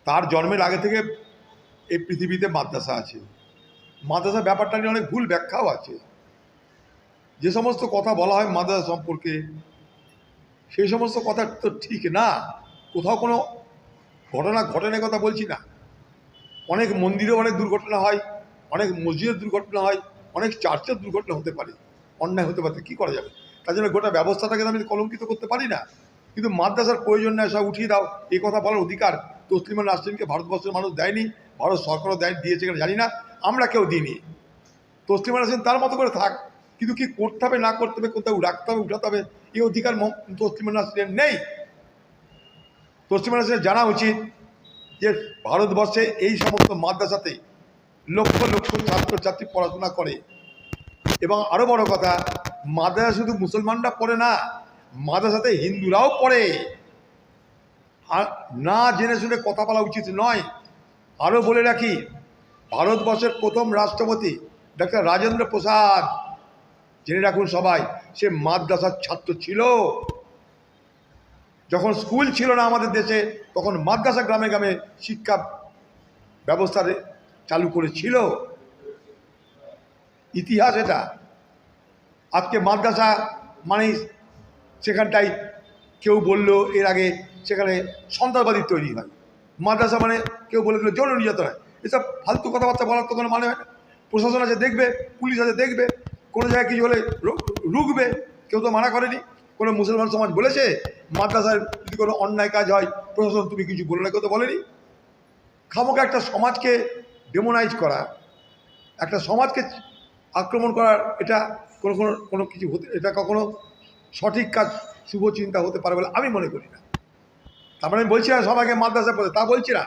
তার জন্মের আগে থেকে এই পৃথিবীতে মাদ্রাসা আছে। মাদ্রাসা ব্যাপারটা নিয়ে অনেক ভুল ব্যাখ্যাও আছে। যে সমস্ত কথা বলা হয় মাদ্রাসা সম্পর্কে, সেই সমস্ত কথা তো ঠিক না। কোথাও কোনো ঘটনা ঘটনার কথা বলছি না। অনেক মন্দিরে অনেক দুর্ঘটনা হয়, অনেক মসজিদের দুর্ঘটনা হয়, অনেক চার্চের দুর্ঘটনা হতে পারে, অন্যায় হতে পারে। কী করা যাবে? তার জন্য গোটা ব্যবস্থাটাকে আমি কলঙ্কিত করতে পারি না। কিন্তু মাদ্রাসার প্রয়োজন নেই, সব উঠিয়ে দাও, এই কথা বলার অধিকার তসলিমা নাসরিনকে ভারতবর্ষের মানুষ দেয়নি, ভারত সরকারও দিয়েছে কিনা জানি না, আমরা কেউ দিইনি। তসলিমা নাসরিন তার মতো করে থাক, কিন্তু কি করতে হবে না করতে হবে, কোথাও রাখতে হবে উঠাতে হবে, এই অধিকার তসলিমা নাসরিনের নেই। তসলিমা নাসরিনের জানা উচিত যে ভারতবর্ষে এই সমস্ত মাদ্রাসাতে লক্ষ লক্ষ ছাত্রছাত্রী পড়াশোনা করে। এবং আরও বড় কথা, মাদ্রাসা শুধু মুসলমানরা পড়ে না, মাদ্রাসাতে হিন্দুরাও পড়ে। আর না জেনে শুনে কথা বলা উচিত নয়। আরও বলে রাখি, ভারতবর্ষের প্রথম রাষ্ট্রপতি ডক্টর রাজেন্দ্র প্রসাদ, জেনে রাখুন সবাই, সে মাদ্রাসার ছাত্র ছিল। যখন স্কুল ছিল না আমাদের দেশে, তখন মাদ্রাসা গ্রামে গ্রামে শিক্ষা ব্যবস্থা চালু করেছিল। ইতিহাস এটা। আজকে মাদ্রাসা মানে সেখানটাই কেউ বলল এর আগে সেখানে সন্ত্রাসবাদী তৈরি হয়। মাদ্রাসা মানে কেউ বলে দিল যৌন নির্যাতন হয়। এসব ফালতু কথাবার্তা বলার তো কোনো মানে হয় না। প্রশাসন আছে দেখবে, পুলিশ আছে দেখবে, কোনো জায়গায় কিছু হলে রুখবে, কেউ তো মানা করেনি। কোনো মুসলমান সমাজ বলেছে মাদ্রাসায় যদি কোনো অন্যায় কাজ হয় প্রশাসন তুমি কিছু বলো না, কেউ তো বলেনি। খামোকা একটা সমাজকে ডেমোনাইজ করা, একটা সমাজকে আক্রমণ করার, এটা কোনো কোনো কোনো কিছু হতে, এটা কখনো সঠিক কাজ, শুভ চিন্তা হতে পারে বলে আমি মনে করি না। তার মানে আমি বলছি না সবাইকে মাদ্রাসা পড়ে, তা বলছি না,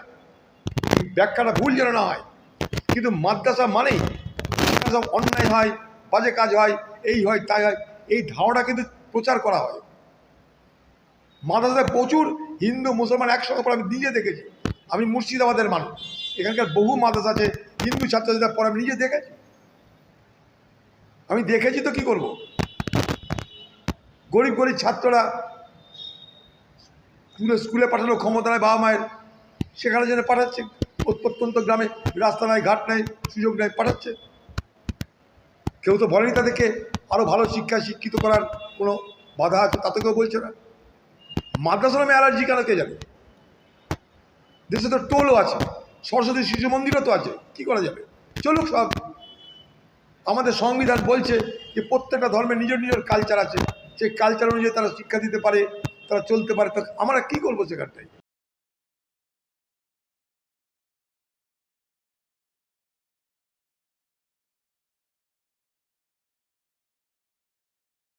ব্যাখ্যাটা ভুল যেন না হয়। কিন্তু মাদ্রাসা মানেই সব অন্যায় হয়, বাজে কাজ হয়, এই হয় তাই হয়, এই ধারণা কিন্তু প্রচার করা হয়। মাদ্রাসায় প্রচুর হিন্দু মুসলমান একসঙ্গে পড়ে, আমি নিজে দেখেছি। আমি মুর্শিদাবাদের মানুষ, এখানকার বহু মাদ্রাসা আছে, হিন্দু ছাত্রছাত্রীরা পড়ে, আমি নিজে দেখেছি। আমি দেখেছি তো কী করব। গরিব গরিব ছাত্ররা স্কুলে পাঠানোর ক্ষমতা নেই বাবা মায়ের, সেখানে যেন পাঠাচ্ছে। প্রত্যন্ত গ্রামে রাস্তা নাই, ঘাট নেই, সুযোগ নেই, পাঠাচ্ছে। কেউ তো বলেনি তাদেরকে আরও ভালো শিক্ষায় শিক্ষিত করার কোনো বাধা আছে, তা তো কেউ বলছে না। মাদ্রাসা নামে অ্যালার্জি কেন কে জানে? দেশে তো টোলও আছে, সরস্বতী শিশু মন্দিরও তো আছে, কি করা যাবে? চলুক সব। আমাদের সংবিধান বলছে যে প্রত্যেকটা ধর্মের নিজের নিজের কালচার আছে, সেই কালচার অনুযায়ী তারা শিক্ষা দিতে পারে, তারা চলতে পারে। আমরা কী করবো সেখানটায়?